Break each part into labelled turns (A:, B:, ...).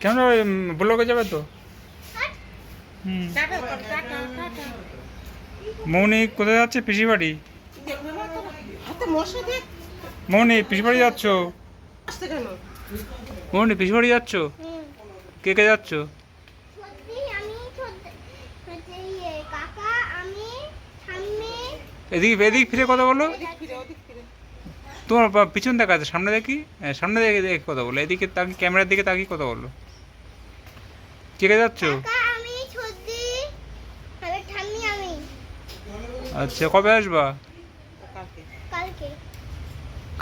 A: কেন ব্লকে যাবে তো? মৌনি কোথায় যাচ্ছে? পিসি বাড়ি। মৌনি পিসি বাড়ি যাচ্ছ? মৌনি পিসি বাড়ি যাচ্ছ? কে কে যাচ্ছ? এদিকে এদিক ফিরে কথা বলো। তোমার পিছন দেখা আছে, সামনে দেখি। হ্যাঁ, সামনে দেখে দেখে কথা বলো। এদিকে তাকি, ক্যামেরার দিকে তাকিয়ে কথা বলো। কে কে যাচ্ছ? আচ্ছা, কবে আসবা?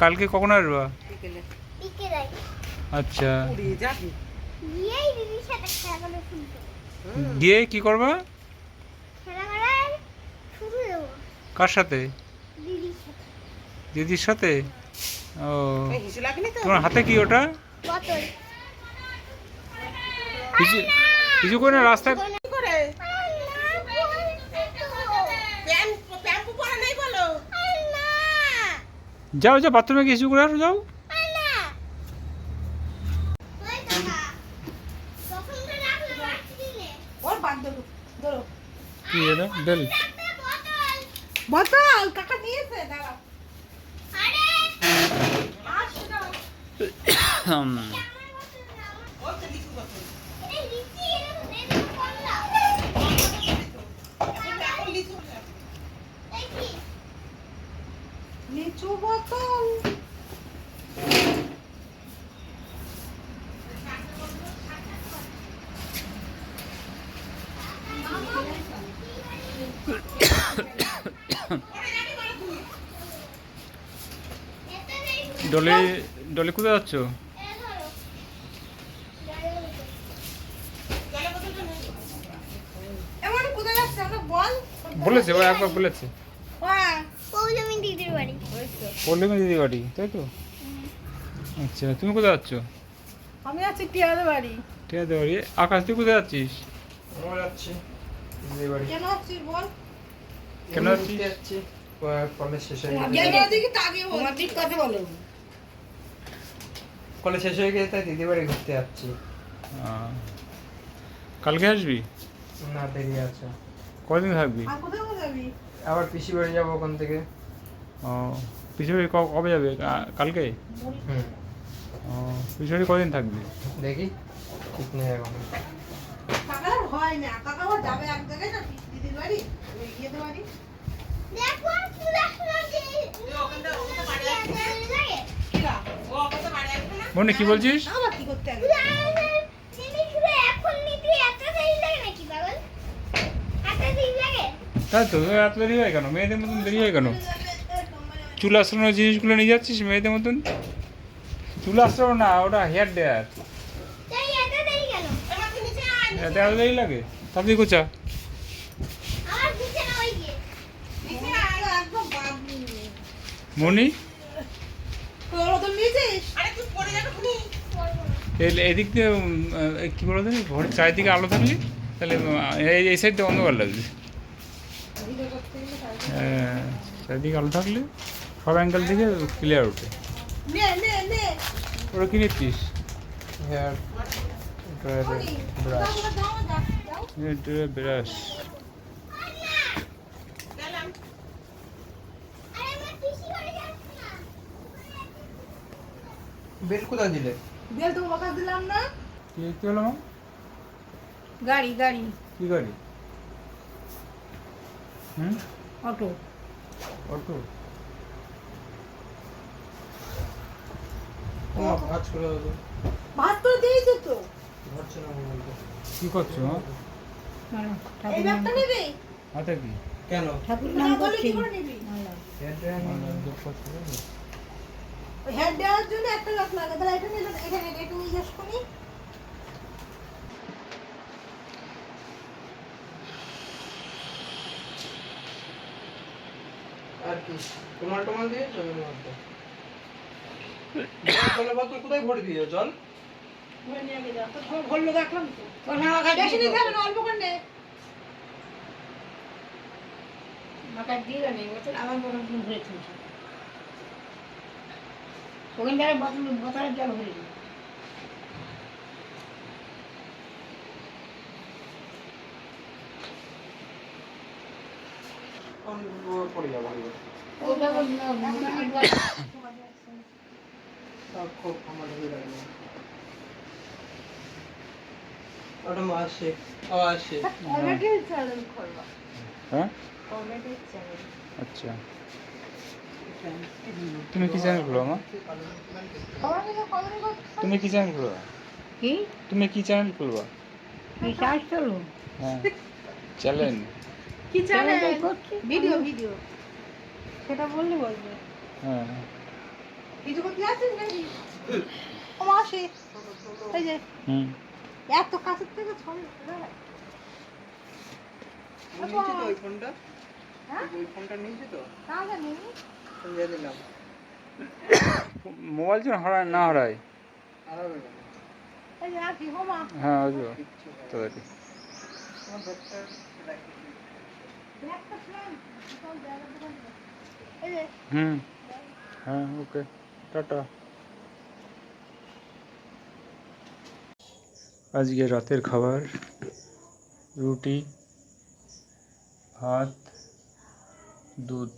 A: কালকে কখন আসবা? আচ্ছা, গিয়ে কি করবা? কার সাথে? দিদির সাথে। ও, তোমার হাতে কি ওটা? কিছু করে না, রাস্তায় যাও যাও, বাথরুমে গিয়ে কিছু করে আসো, যাও। কি এটা? বেল
B: বোতল কাকা নিয়েছে, দাঁড়াও। লিচু বোতল।
A: ডলি, ডলি কোথায় যাচ্ছ?
B: এমন কোথায় যাচ্ছে আমরা বল?
A: বলেছে, ও একবার বলেছে।
B: হ্যাঁ,
C: পৌলমী দিদির বাড়ি।
A: পল্লিমা দিদি বাড়ি, তাই তো? আচ্ছা, তুমি কোথায় যাচ্ছ?
B: আমি আছি টিয়াদের বাড়ি।
A: ঠিক আছে বাড়ি। আকাশ, তুই কোথায় যাচ্ছিস?
D: যাচ্ছি দিদির বাড়ি।
B: কেন আছিস বল?
A: কেন যাচ্ছিস?
D: যাচ্ছি কলেজ শেষ হয়ে কলেজ শেষ হয়ে গেছে, তাই দিদির বাড়ি ঘুরতে যাচ্ছি।
A: কালকে আসবি?
D: না, দেরি আছে।
A: কদিন থাকবি?
B: আর কোথায় যাবি?
D: আবার পিসি বাড়ি যাবো ওখান থেকে।
A: ও, পিসি বাড়ি কবে যাবে? কালকে?
D: হুম,
A: ও, পিসি বাড়ি কদিন থাকবি?
D: দেখি, ঠিক নেই এখন।
B: কাকার হয় না, কাকা আবার যাবে এক জায়গায় না, দিদির বাড়ি, ওই ইয়েদের বাড়ি।
C: দেখো
A: মনে কি বলছিস?
B: আবার কি করতে হবে?
C: এখন নিতে এত দেরি লাগে নাকি পাগল? এত দেরি লাগে?
A: তাই তো, এত দেরি হয় কেন? মেয়েদের মতন দেরি হয় কেন? চুল আশ্রানোর জিনিসগুলো নিয়ে যাচ্ছিস মেয়েদের মতন? চুল আশ্রানো না, ওটা হেয়ার ড্রায়ার।
C: তাই এত দেরি কেন?
A: এত এত দেরি লাগে? তাড়াতাড়ি কোচা।
C: আমার দিচ্ছে না ওই গিয়ে।
B: একদম বাবু।
A: মনি,
B: তোরা তো নিয়েছিস?
A: এদিক দিয়ে কী বলো তো, ঘরের চারিদিকে আলো থাকলে তাহলে এই সাইডটা অন্ধকার লাগবে। হ্যাঁ, চারিদিকে আলো থাকলে সব অ্যাঙ্গেল থেকে ক্লিয়ার ওঠে।
B: নে নে নে।
A: ওরা কি নিচ্ছিস?
D: হেয়ার ড্রায়ারের ব্রাশ।
A: ব্রাশ।
C: আরে আমার পিসি বাড়ি যাচ্ছে না।
D: বেল কোথায় দিলে?
B: বেল তো বাকা দিলাম না।
A: কি কি হলো মা?
B: গাড়ি গাড়ি
A: কি গাড়ি? হুম,
B: অটো।
A: অটো।
D: কাজ করে দাও।
B: ভাত তো দিয়েছে তো।
D: ধরছে না মোবাইল তো।
A: কি করছো?
B: এই ব্যাগটা নিবি?
A: হাতে কি?
D: কেন?
B: ঠাকুর নাম বলে কি করে নিবি?
D: হেয়ার ড্রায়ার নিয়ে
B: ওই হেড দেওয়ার জন্য একটা লোক লাগে, তাহলে এটা নিয়ে এখানে একটু জিজ্ঞেস করি।
D: আর কি টমাল টমাল দিয়ে জলের মধ্যে জলের বোতল কোথায় ভরে দিয়েছো? জল
B: ভরে নিয়ে গেলে তো ভরলো দেখলাম তো। বেশি নিতে হবে না, অল্প করে নে।
E: মাথা দিয়ে নেই বোতল, আমার বোতল ভরে তুলছে ওখানকার বোতলের জল ভরে দিই।
D: তখন পড়ে যাবো এবার।
E: ওটা
D: সব খুব আমার ঢুকে লাগবে। ওটা আসছে, ও আসছে।
E: কমেডির চ্যানেল করবা,
A: হ্যাঁ
E: কমেডির চ্যানেল।
A: আচ্ছা তুমি কি চ্যানেল খুলো মা তুমি কি চ্যানেল খুলবা
E: কি
A: তুমি কি চ্যানেল খুলবা
E: রিসার্চ চলো
A: হ্যাঁ চ্যানেল
B: কি চ্যানেল
E: করছি
B: ভিডিও ভিডিও সেটা বললে বলবে
A: হ্যাঁ
B: ভিডিও করতে আসিস নাকি ও মাসি এই যে
A: হুম
B: এত কাছের থেকে ছবি
D: নিয়েছি তো ওই ফোনটা,
B: হ্যাঁ
D: ওই ফোনটা নিয়েছি তো,
B: তা জানি
D: দিয়ে দিলাম।
A: মোবাইল যেন হারায় না হারায়
D: আর হবে না।
B: এই যে আর কি হোমা
A: হ্যাঁ ওই
D: কিচ্ছু হবে না।
A: তাড়াতাড়ি
D: তোমার ব্যাগটা রাখি।
B: একটা ফ্রেন্ড এই যে
A: হুম হ্যাঁ ওকে টাটা আজকে রাতের খাবার রুটি ভাত দুধ